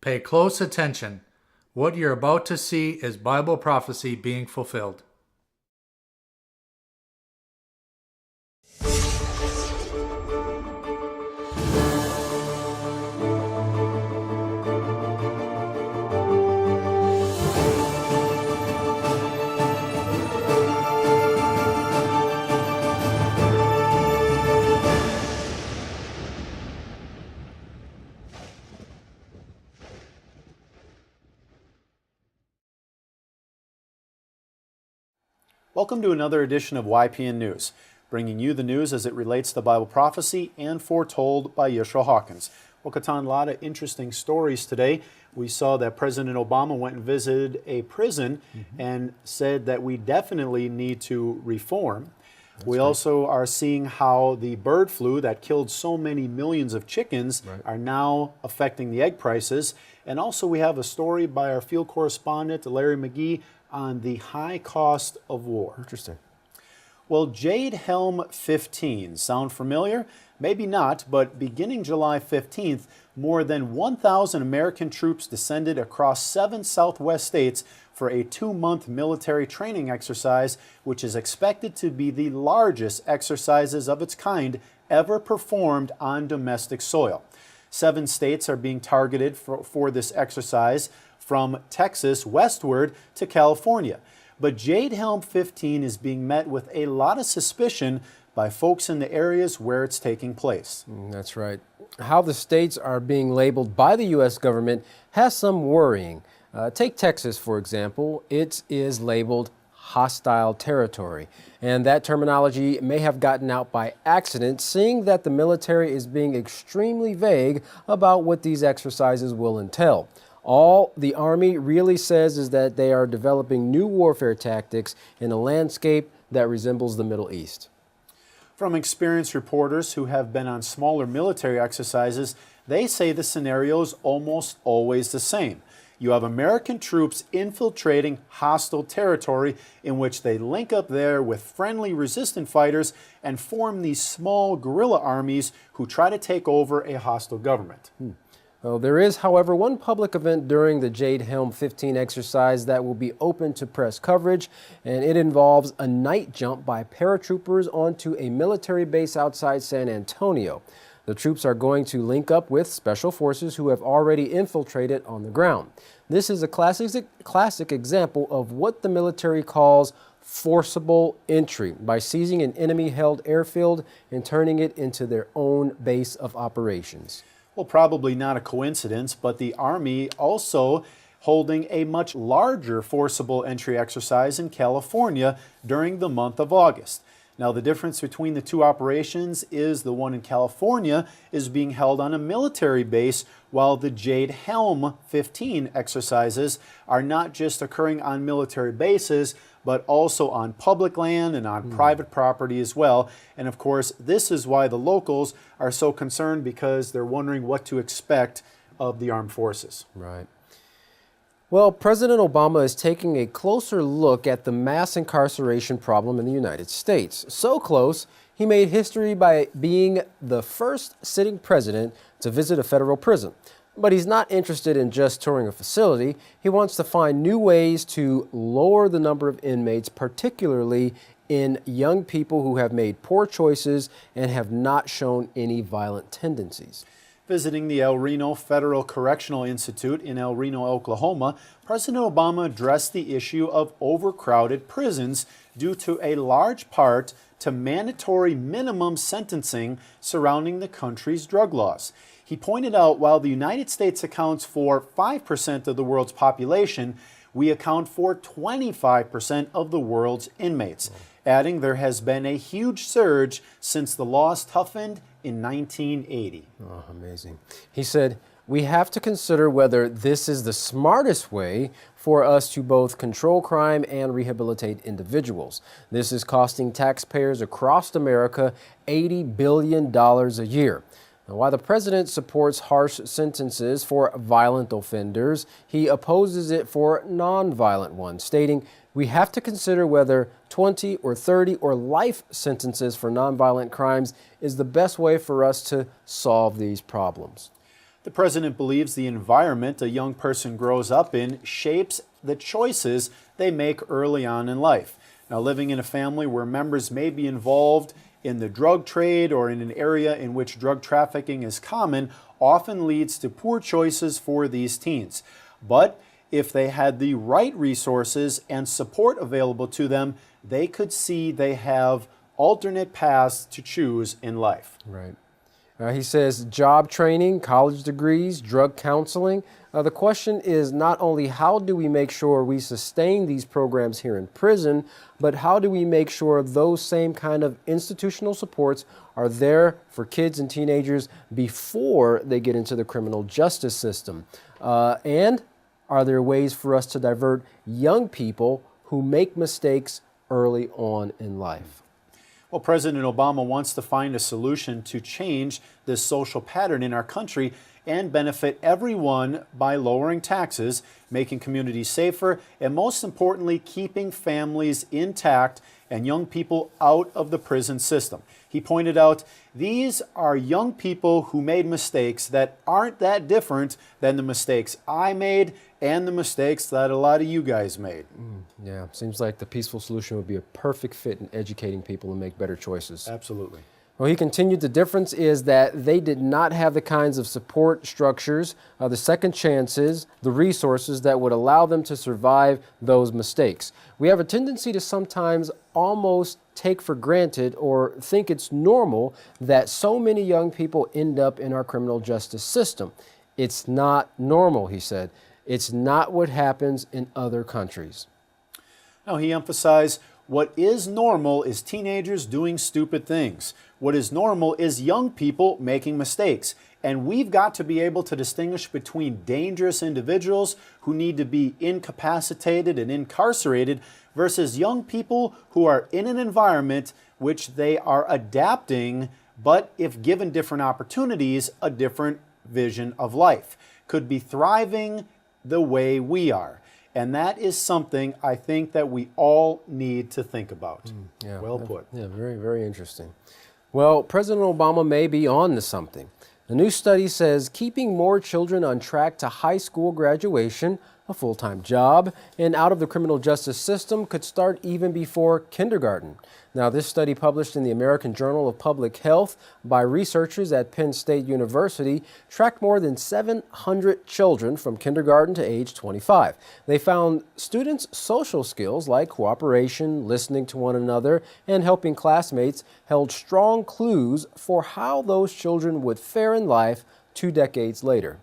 Pay close attention. What you're about to see is Bible prophecy being fulfilled. Welcome to another edition of YPN News, bringing you the news as it relates to Bible prophecy and foretold by Yeshua Hawkins. Well, Katan, a lot of interesting stories today. We saw that President Obama went and visited a prison and said that we definitely need to reform. We also are seeing how the bird flu that killed so many millions of chickens are now affecting the egg prices. And also we have a story by our field correspondent, Larry McGee, on the high cost of war. Interesting. Well, Jade Helm 15, sound familiar? Maybe not, but beginning July 15th, more than 1,000 American troops descended across 7 Southwest states for a 2-month military training exercise, which is expected to be the largest exercises of its kind ever performed on domestic soil. 7 states are being targeted for this exercise, from Texas westward to California. But Jade Helm 15 is being met with a lot of suspicion by folks in the areas where it's taking place. That's right. How the states are being labeled by the U.S. government has some worrying. Take Texas, for example. It is labeled hostile territory. And that terminology may have gotten out by accident, seeing that the military is being extremely vague about what these exercises will entail. All the Army really says is that they are developing new warfare tactics in a landscape that resembles the Middle East. From experienced reporters who have been on smaller military exercises, they say the scenario is almost always the same. You have American troops infiltrating hostile territory in which they link up there with friendly resistant fighters and form these small guerrilla armies who try to take over a hostile government. Well, there is, however, one public event during the Jade Helm 15 exercise that will be open to press coverage, and it involves a night jump by paratroopers onto a military base outside San Antonio. The troops are going to link up with special forces who have already infiltrated on the ground. This is a classic example of what the military calls forcible entry, by seizing an enemy-held airfield and turning it into their own base of operations. Well, probably not a coincidence, but the Army also holding a much larger forcible entry exercise in California during the month of August. Now, the difference between the two operations is the one in California is being held on a military base, while the Jade Helm 15 exercises are not just occurring on military bases, but also on public land and on private property as well. And of course, this is why the locals are so concerned, because they're wondering what to expect of the armed forces. Right. Well, President Obama is taking a closer look at the mass incarceration problem in the United States. So close, he made history by being the first sitting president to visit a federal prison. But he's not interested in just touring a facility. He wants to find new ways to lower the number of inmates, particularly in young people who have made poor choices and have not shown any violent tendencies. Visiting the El Reno Federal Correctional Institute in El Reno, Oklahoma, President Obama addressed the issue of overcrowded prisons due to a large part to mandatory minimum sentencing surrounding the country's drug laws. He pointed out while the United States accounts for 5% of the world's population, we account for 25% of the world's inmates, adding there has been a huge surge since the laws toughened in 1980. Oh, amazing. He said, we have to consider whether this is the smartest way for us to both control crime and rehabilitate individuals. This is costing taxpayers across America $80 billion a year. Now, while the president supports harsh sentences for violent offenders, he opposes it for nonviolent ones, stating, we have to consider whether 20 or 30 or life sentences for nonviolent crimes is the best way for us to solve these problems. The president believes the environment a young person grows up in shapes the choices they make early on in life. Now, living in a family where members may be involved in the drug trade or in an area in which drug trafficking is common often leads to poor choices for these teens. But if they had the right resources and support available to them, they could see they have alternate paths to choose in life. Right. He says job training, college degrees, drug counseling. The question is not only how do we make sure we sustain these programs here in prison, but how do we make sure those same kind of institutional supports are there for kids and teenagers before they get into the criminal justice system? And are there ways for us to divert young people who make mistakes early on in life? Well, President Obama wants to find a solution to change this social pattern in our country and benefit everyone by lowering taxes, making communities safer, and most importantly, keeping families intact and young people out of the prison system. He pointed out, these are young people who made mistakes that aren't that different than the mistakes I made and the mistakes that a lot of you guys made. Yeah, seems like the peaceful solution would be a perfect fit in educating people to make better choices. Absolutely. Well, he continued, the difference is that they did not have the kinds of support structures, the second chances, the resources that would allow them to survive those mistakes. We have a tendency to sometimes almost take for granted or think it's normal that so many young people end up in our criminal justice system. It's not normal, he said. It's not what happens in other countries. Now, he emphasized, what is normal is teenagers doing stupid things. What is normal is young people making mistakes. And we've got to be able to distinguish between dangerous individuals who need to be incapacitated and incarcerated versus young people who are in an environment which they are adapting, but if given different opportunities, a different vision of life, could be thriving the way we are. And that is something I think that we all need to think about. Yeah, well put. Yeah, very, very interesting. Well, President Obama may be on to something. A new study says keeping more children on track to high school graduation, a full-time job, and out of the criminal justice system could start even before kindergarten. Now, this study, published in the American Journal of Public Health by researchers at Penn State University, tracked more than 700 children from kindergarten to age 25. They found students' social skills like cooperation, listening to one another, and helping classmates held strong clues for how those children would fare in life 2 decades later.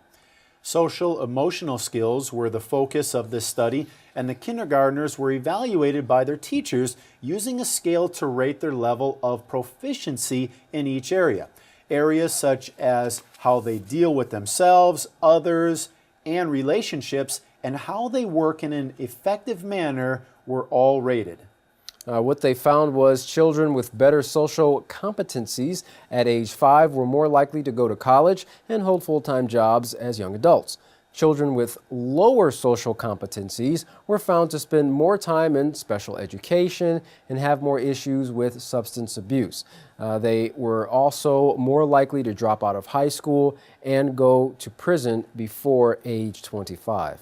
Social emotional skills were the focus of this study, and the kindergartners were evaluated by their teachers using a scale to rate their level of proficiency in each area. Areas such as how they deal with themselves, others, and relationships, and how they work in an effective manner were all rated. What they found was children with better social competencies at age 5 were more likely to go to college and hold full-time jobs as young adults. Children with lower social competencies were found to spend more time in special education and have more issues with substance abuse. They were also more likely to drop out of high school and go to prison before age 25.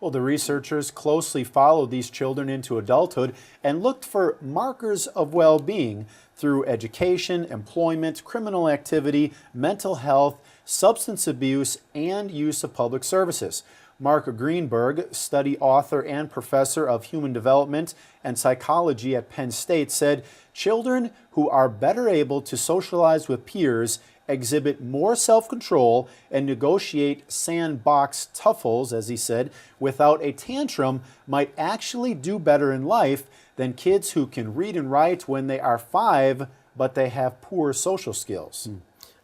Well, the researchers closely followed these children into adulthood and looked for markers of well-being through education, employment, criminal activity, mental health, substance abuse, and use of public services. Mark Greenberg, study author and professor of human development and psychology at Penn State, said children who are better able to socialize with peers exhibit more self-control and negotiate sandbox tuffles, as he said, without a tantrum, might actually do better in life than kids who can read and write when they are 5, but they have poor social skills.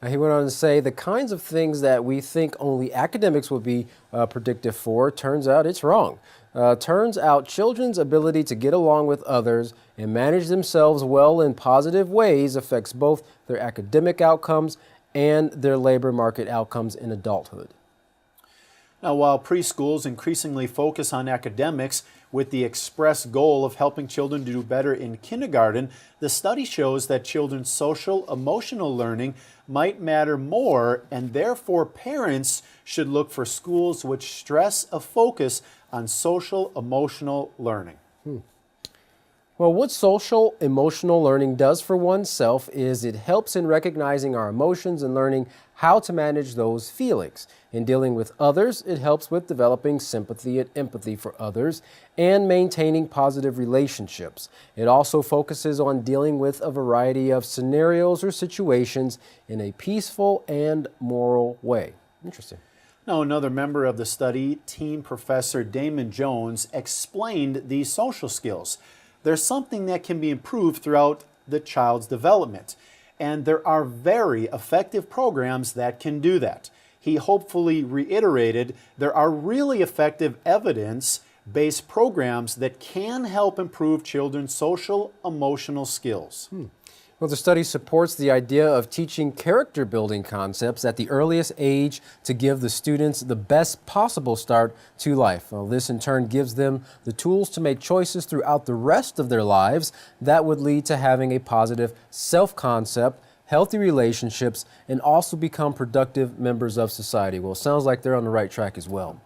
He went on to say the kinds of things that we think only academics would be predictive for, turns out it's wrong. Turns out children's ability to get along with others and manage themselves well in positive ways affects both their academic outcomes and their labor market outcomes in adulthood. Now, while preschools increasingly focus on academics with the express goal of helping children to do better in kindergarten, the study shows that children's social emotional learning might matter more, and therefore parents should look for schools which stress a focus on social emotional learning. Well, what social emotional learning does for oneself is it helps in recognizing our emotions and learning how to manage those feelings. In dealing with others, it helps with developing sympathy and empathy for others and maintaining positive relationships. It also focuses on dealing with a variety of scenarios or situations in a peaceful and moral way. Interesting. Now, another member of the study, teen professor Damon Jones, explained these social skills. There's something that can be improved throughout the child's development, and there are very effective programs that can do that. He hopefully reiterated there are really effective evidence-based programs that can help improve children's social emotional skills. Well, the study supports the idea of teaching character building concepts at the earliest age to give the students the best possible start to life. Well, this in turn gives them the tools to make choices throughout the rest of their lives that would lead to having a positive self-concept, healthy relationships, and also become productive members of society. Well, it sounds like they're on the right track as well.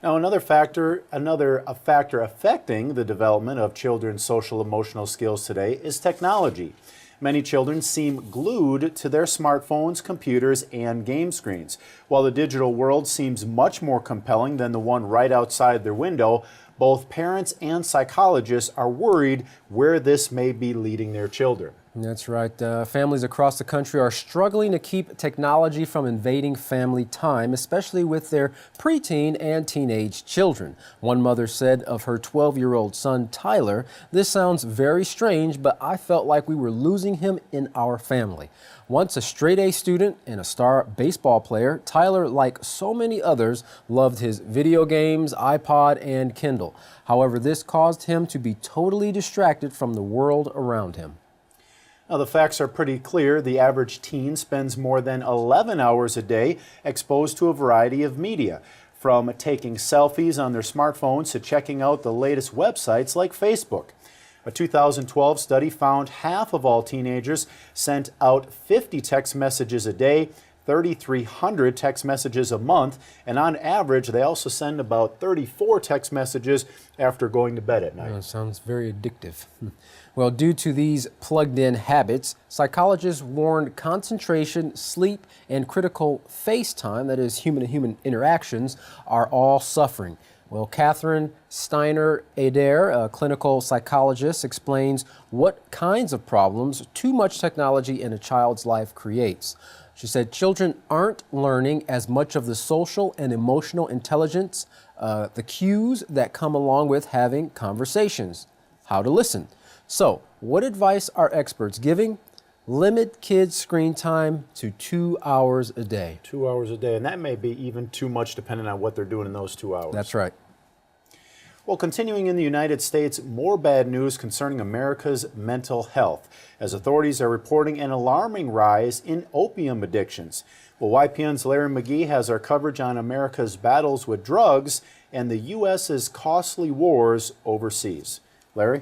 Now, another factor affecting the development of children's social emotional skills today is technology. Many children seem glued to their smartphones, computers, and game screens. While the digital world seems much more compelling than the one right outside their window, both parents and psychologists are worried where this may be leading their children. That's right. Families across the country are struggling to keep technology from invading family time, especially with their preteen and teenage children. One mother said of her 12-year-old son, Tyler, "This sounds very strange, but I felt like we were losing him in our family." Once a straight-A student and a star baseball player, Tyler, like so many others, loved his video games, iPod, and Kindle. However, this caused him to be totally distracted from the world around him. Now, the facts are pretty clear. The average teen spends more than 11 hours a day exposed to a variety of media, from taking selfies on their smartphones to checking out the latest websites like Facebook. A 2012 study found half of all teenagers sent out 50 text messages a day, 3,300 text messages a month, and on average, they also send about 34 text messages after going to bed at night. That sounds very addictive. Well, due to these plugged-in habits, psychologists warned concentration, sleep, and critical face time, that is human-to-human interactions, are all suffering. Well, Catherine Steiner-Adair, a clinical psychologist, explains what kinds of problems too much technology in a child's life creates. She said children aren't learning as much of the social and emotional intelligence, the cues that come along with having conversations, how to listen. So, what advice are experts giving? Limit kids' screen time to 2 hours a day. 2 hours a day, and that may be even too much depending on what they're doing in those 2 hours. That's right. Well, continuing in the United States, more bad news concerning America's mental health, as authorities are reporting an alarming rise in opium addictions. Well, YPN's Larry McGee has our coverage on America's battles with drugs and the U.S.'s costly wars overseas. Larry?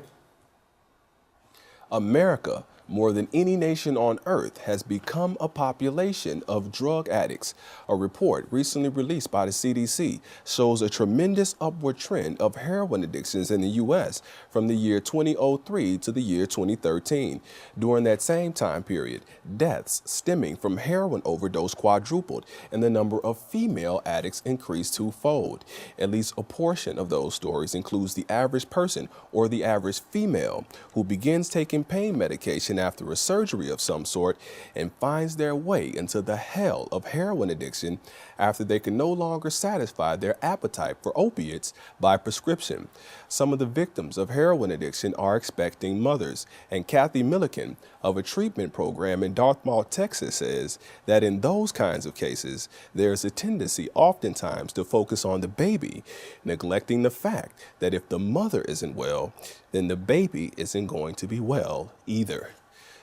America, more than any nation on earth, has become a population of drug addicts. A report recently released by the CDC shows a tremendous upward trend of heroin addictions in the U.S. from the year 2003 to the year 2013. During that same time period, deaths stemming from heroin overdose quadrupled, and the number of female addicts increased twofold. At least a portion of those stories includes the average person or the average female who begins taking pain medication after a surgery of some sort and finds their way into the hell of heroin addiction after they can no longer satisfy their appetite for opiates by prescription. Some of the victims of heroin addiction are expecting mothers, and Kathy Milliken of a treatment program in Dartmouth, Texas, says that in those kinds of cases, there's a tendency oftentimes to focus on the baby, neglecting the fact that if the mother isn't well, then the baby isn't going to be well either.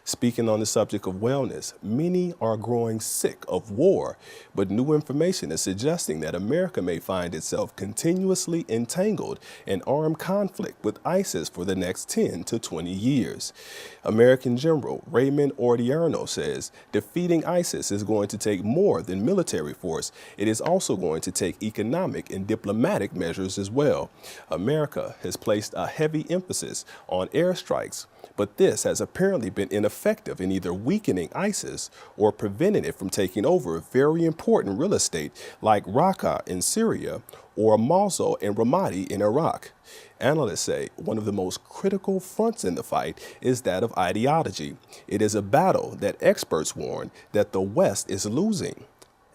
Speaking on the subject of wellness, many are growing sick of war, but new information is suggesting that America may find itself continuously entangled in armed conflict with ISIS for the next 10 to 20 years. American General Raymond Odierno says defeating ISIS is going to take more than military force. It is also going to take economic and diplomatic measures as well. America has placed a heavy emphasis on airstrikes, but this has apparently been ineffective in either weakening ISIS or preventing it from taking over very important real estate like Raqqa in Syria or Mosul and Ramadi in Iraq. Analysts say one of the most critical fronts in the fight is that of ideology. It is a battle that experts warn that the West is losing,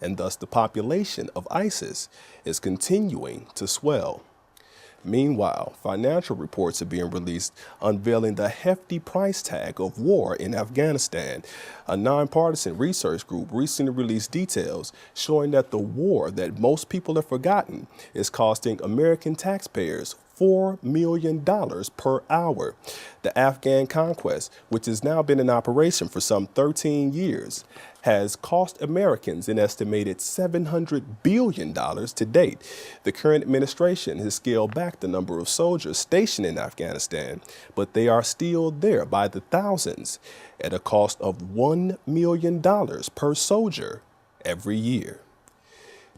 and thus the population of ISIS is continuing to swell. Meanwhile, financial reports are being released unveiling the hefty price tag of war in Afghanistan. A nonpartisan research group recently released details showing that the war that most people have forgotten is costing American taxpayers $4 million per hour. The Afghan conquest, which has now been in operation for some 13 years, has cost Americans an estimated $700 billion to date. The current administration has scaled back the number of soldiers stationed in Afghanistan, but they are still there by the thousands at a cost of $1 million per soldier every year.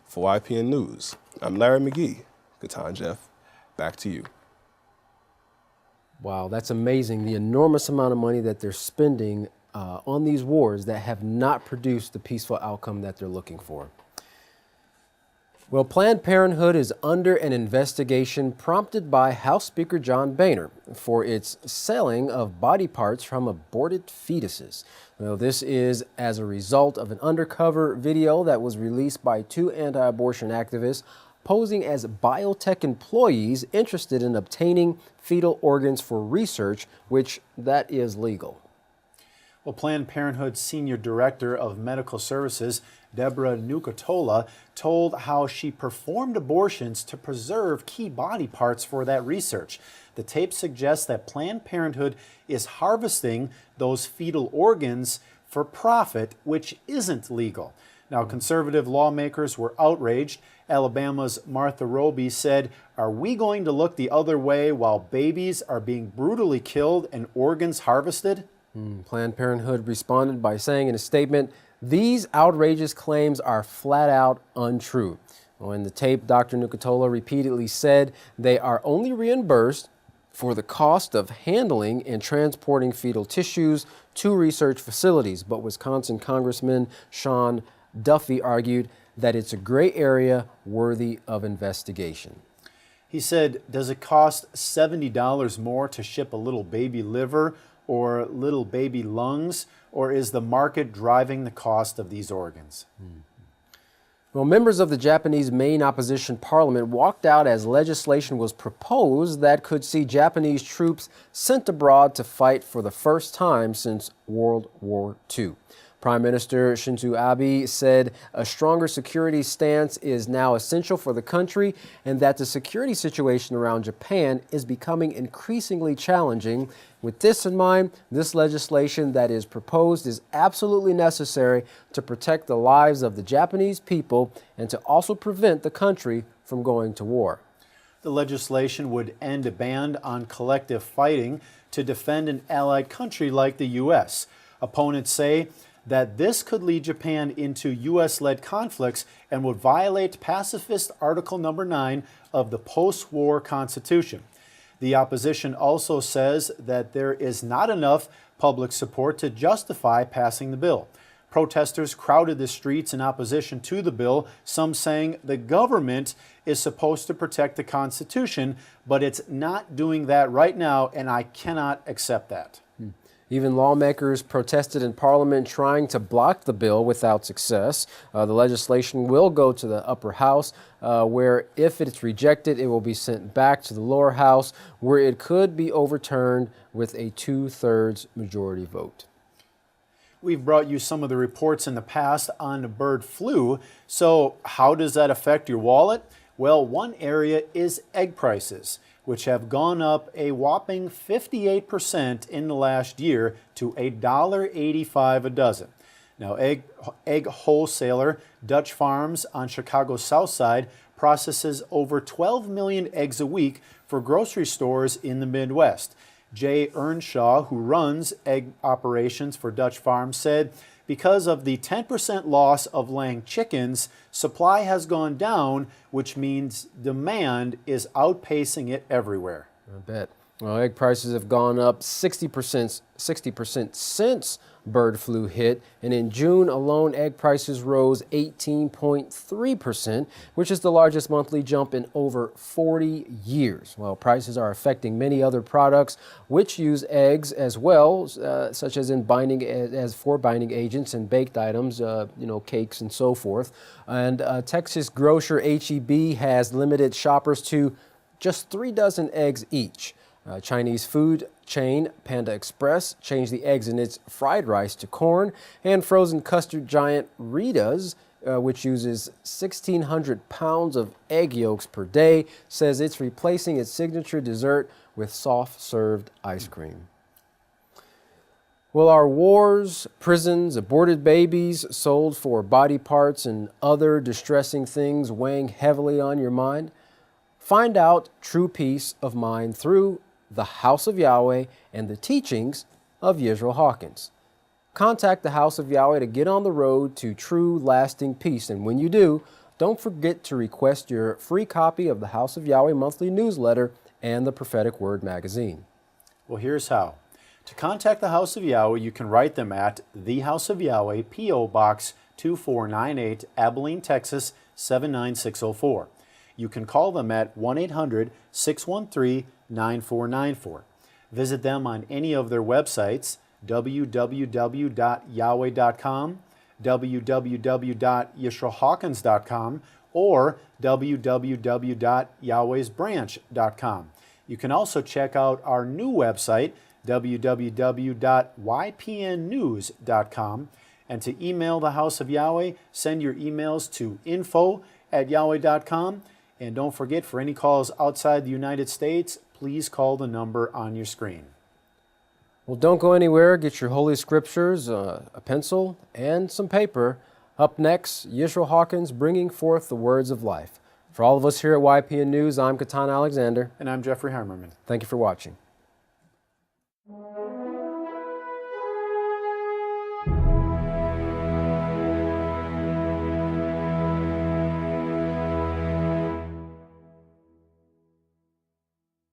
For YPN News, I'm Larry McGee. Katan Jeff, back to you. Wow, that's amazing. The enormous amount of money that they're spending on these wars that have not produced the peaceful outcome that they're looking for. Well, Planned Parenthood is under an investigation prompted by House Speaker John Boehner for its selling of body parts from aborted fetuses. Well, this is as a result of an undercover video that was released by two anti-abortion activists posing as biotech employees interested in obtaining fetal organs for research, which that is legal. Well, Planned Parenthood's Senior Director of Medical Services, Deborah Nucatola, told how she performed abortions to preserve key body parts for that research. The tape suggests that Planned Parenthood is harvesting those fetal organs for profit, which isn't legal. Now, conservative lawmakers were outraged. Alabama's Martha Roby said, "Are we going to look the other way while babies are being brutally killed and organs harvested?" Planned Parenthood responded by saying in a statement, "These outrageous claims are flat out untrue." Well, in the tape, Dr. Nucatola repeatedly said they are only reimbursed for the cost of handling and transporting fetal tissues to research facilities. But Wisconsin Congressman Sean Duffy argued that it's a gray area worthy of investigation. He said, "Does it cost $70 more to ship a little baby liver or little baby lungs, or is the market driving the cost of these organs?" Well, members of the Japanese main opposition parliament walked out as legislation was proposed that could see Japanese troops sent abroad to fight for the first time since World War II. Prime Minister Shinzo Abe said a stronger security stance is now essential for the country and that the security situation around Japan is becoming increasingly challenging. With this in mind, this legislation that is proposed is absolutely necessary to protect the lives of the Japanese people and to also prevent the country from going to war. The legislation would end a ban on collective fighting to defend an allied country like the U.S. Opponents say that this could lead Japan into U.S.-led conflicts and would violate pacifist Article Number 9 of the post-war Constitution. The opposition also says that there is not enough public support to justify passing the bill. Protesters crowded the streets in opposition to the bill, some saying the government is supposed to protect the Constitution, but it's not doing that right now, and I cannot accept that. Even lawmakers protested in Parliament trying to block the bill without success. The legislation will go to the upper house, where if it's rejected, it will be sent back to the lower house, where it could be overturned with a 2/3 majority vote. We've brought you some of the reports in the past on bird flu. So how does that affect your wallet? Well, one area is egg prices. which have gone up a whopping 58% in the last year to $1.85 a dozen. Now, egg wholesaler Dutch Farms on Chicago's South Side processes over 12 million eggs a week for grocery stores in the Midwest. Jay Earnshaw, who runs egg operations for Dutch Farms, said because of the 10% loss of laying chickens, supply has gone down, which means demand is outpacing it everywhere. I bet. Well, egg prices have gone up 60% since bird flu hit, and in June alone, egg prices rose 18.3%, which is the largest monthly jump in over 40 years. Well, prices are affecting many other products which use eggs as well, such as in binding agents and baked items, cakes and so forth. And Texas grocer H-E-B has limited shoppers to just 3 dozen eggs each. Chinese food chain Panda Express changed the eggs in its fried rice to corn, and frozen custard giant Rita's, which uses 1,600 pounds of egg yolks per day, says it's replacing its signature dessert with soft-served ice cream. Well, are wars, prisons, aborted babies, sold for body parts, and other distressing things weighing heavily on your mind? Find out true peace of mind through the House of Yahweh and the teachings of Yisrael Hawkins. Contact the House of Yahweh to get on the road to true lasting peace. And when you do, don't forget to request your free copy of the House of Yahweh monthly newsletter and the Prophetic Word magazine. Well, here's how. To contact the House of Yahweh, you can write them at The House of Yahweh, P.O. Box 2498, Abilene, Texas 79604. You can call them at 1-800-613-9494. Visit them on any of their websites, www.yahweh.com, www.yisraelhawkins.com, or www.yahwehsbranch.com. You can also check out our new website, www.ypnnews.com. And to email the House of Yahweh, send your emails to info@yahweh.com. And don't forget, for any calls outside the United States, please call the number on your screen. Well, don't go anywhere. Get your Holy Scriptures, a pencil, and some paper. Up next, Yisrael Hawkins bringing forth the words of life. For all of us here at YPN News, I'm Katan Alexander. And I'm Jeffrey Heimerman. Thank you for watching.